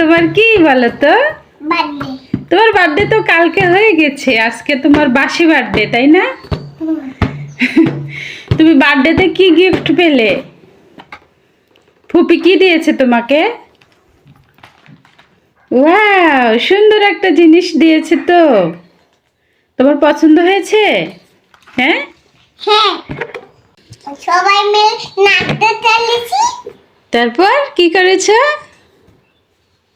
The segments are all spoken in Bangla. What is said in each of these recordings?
তোমার কি বলো তো? বার্থডে। তোমার বার্থডে তো কালকে হয়ে গেছে, আজকে তোমার বাসি বার্থডে, তাই না? তুমি বার্থডেতে কি গিফট পেলে? ফুপি কি দিয়েছে তোমাকে? ওয়াও, সুন্দর একটা জিনিস দিয়েছে তো। তোমার পছন্দ হয়েছে? হ্যাঁ হ্যাঁ, সবাই মিলে নাচতে চলেছি। তারপর কি করেছো?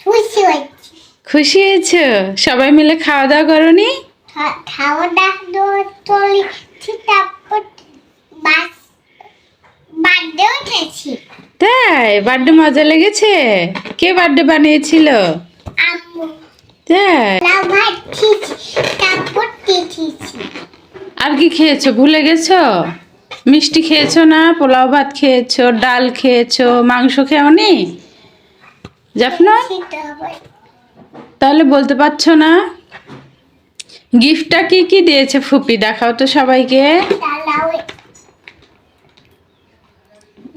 খুশি হয়েছি। খুশি হয়েছো? সবাই মিলে খাওয়া দাওয়া করনি? খাওয়া দাওয়া চলেছি, তারপর বাস বার্থডে উঠেছি। তাই? বার্থডে মজা লেগেছে? কে বার্থডে বানিয়েছিল? আম্মু তাই? ভাত খেয়েছি, তারপর খেয়েছি। আর কি খেয়েছো, ভুলে গেছো? মিষ্টি খেয়েছো না? পোলাও ভাত খেয়েছো, ডাল খেয়েছো, মাংস খেওনি? জাফনা, তাহলে বলতে পারছো না? গিফটটা কি কি দিয়েছে ফুপি, দেখাও তো সবাইকে।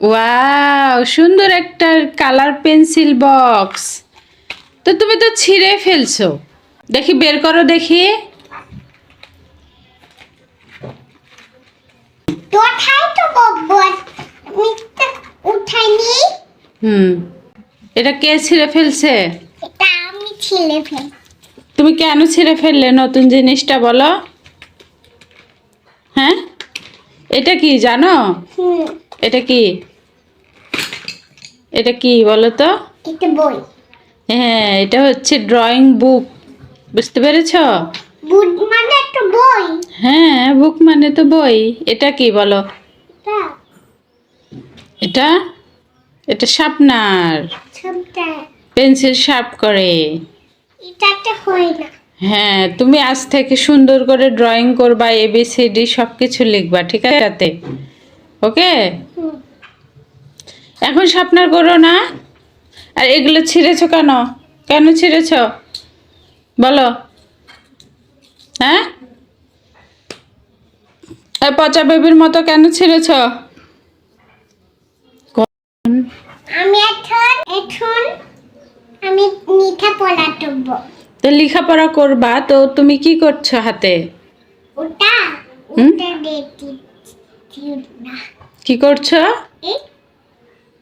ওয়াও, সুন্দর একটা কালার পেন্সিল বক্স। তো তুমি তো ছিঁড়ে ফেলছো, দেখি বের করো দেখি। উঠাইনি। এটা কে ছিঁড়ে ফেলছে? এটা আমি ছিলে ফেল। তুমি কেন ছিঁড়ে ফেললে নতুন জিনিসটা, বলো? হ্যাঁ, এটা কি জানো? এটা কি? এটা কি বলো তো? এটা বই। হ্যাঁ, এটা হচ্ছে ড্রয়িং বুক, বুঝতে পেরেছো? বুক মানে একটা বই। হ্যাঁ, বুক মানে তো বই। এটা কি বলো? এটা এটা শার্পনার, পেন্সিল শার্প করে। এটা একটা হয় না। হ্যাঁ, তুমি আজ থেকে সুন্দর করে ড্রয়িং করবা, এবিসিডি সব কিছু লিখবা, ঠিক আছে? ওকে, এখন শার্পনার করো না। আর এগুলো ছিঁড়েছো কেন? কেন ছিঁড়েছো বলো? হ্যাঁ, এই পচা বেবির মতো কেন ছিঁড়েছ? আমি এখন আমি লেখাপড়া করব। তো লেখাপড়া করবা, তো তুমি কি করছো হাতে? ওটা ওটা দেখি না। কি করছো?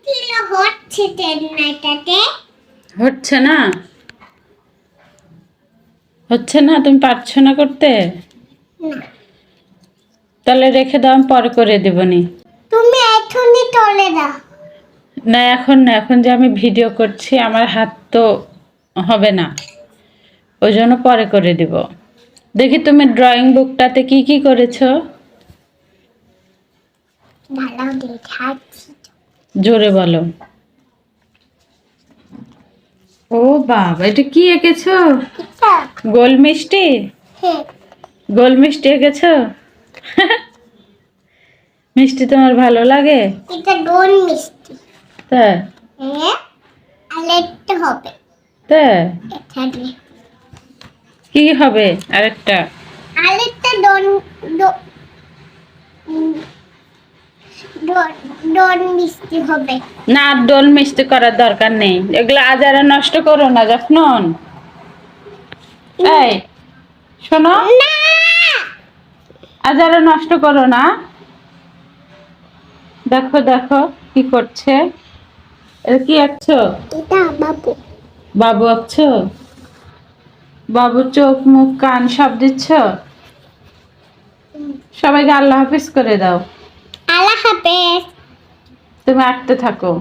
কিলো হচ্ছে তেনাটাতে। হচ্ছে না? হচ্ছে না? তুমি পারছো না করতে? না, তাহলে রেখে দাও, আমি পরে করে দেবনি। তুমি এখনই তোলে দাও। না, এখন না, এখন যে আমি ভিডিও করছি আমার হাত তো হবে না, ওই জন্য পরে করে দিব। দেখি তুমি ড্রয়িং বুকটাতে কি কি করেছো? ভালো দেখাচ্ছি। জোরে বলো। ও বাবা, এটা কি এঁকেছো? এটা গোল মিষ্টি? হ্যাঁ, গোল মিষ্টি এঁকেছো? মিষ্টি তোমার ভালো লাগে? এটা গোল মিষ্টি। তাই? হ্যাঁ, আরেকটা হবে। তাই? এখানে কি হবে আরেকটা? আরেকটা ডন ডন মিষ্টি হবে। না, আর ডোল মিষ্টি করার দরকার নেই, এগুলো আজ আর নষ্ট করো না জাফনন। এই শোনো, না, আজ আর নষ্ট করো না। দেখো দেখো কি করছে, এটা কি আঁকছো? এটা বাবু। বাবু আঁকছো? বাবু চোখ মুখ কান সব দিচ্ছ? সবাইকে আল্লাহ হাফিজ করে দাও। আল্লাহ হাফেজ। তুমি আঁকতে থাকো।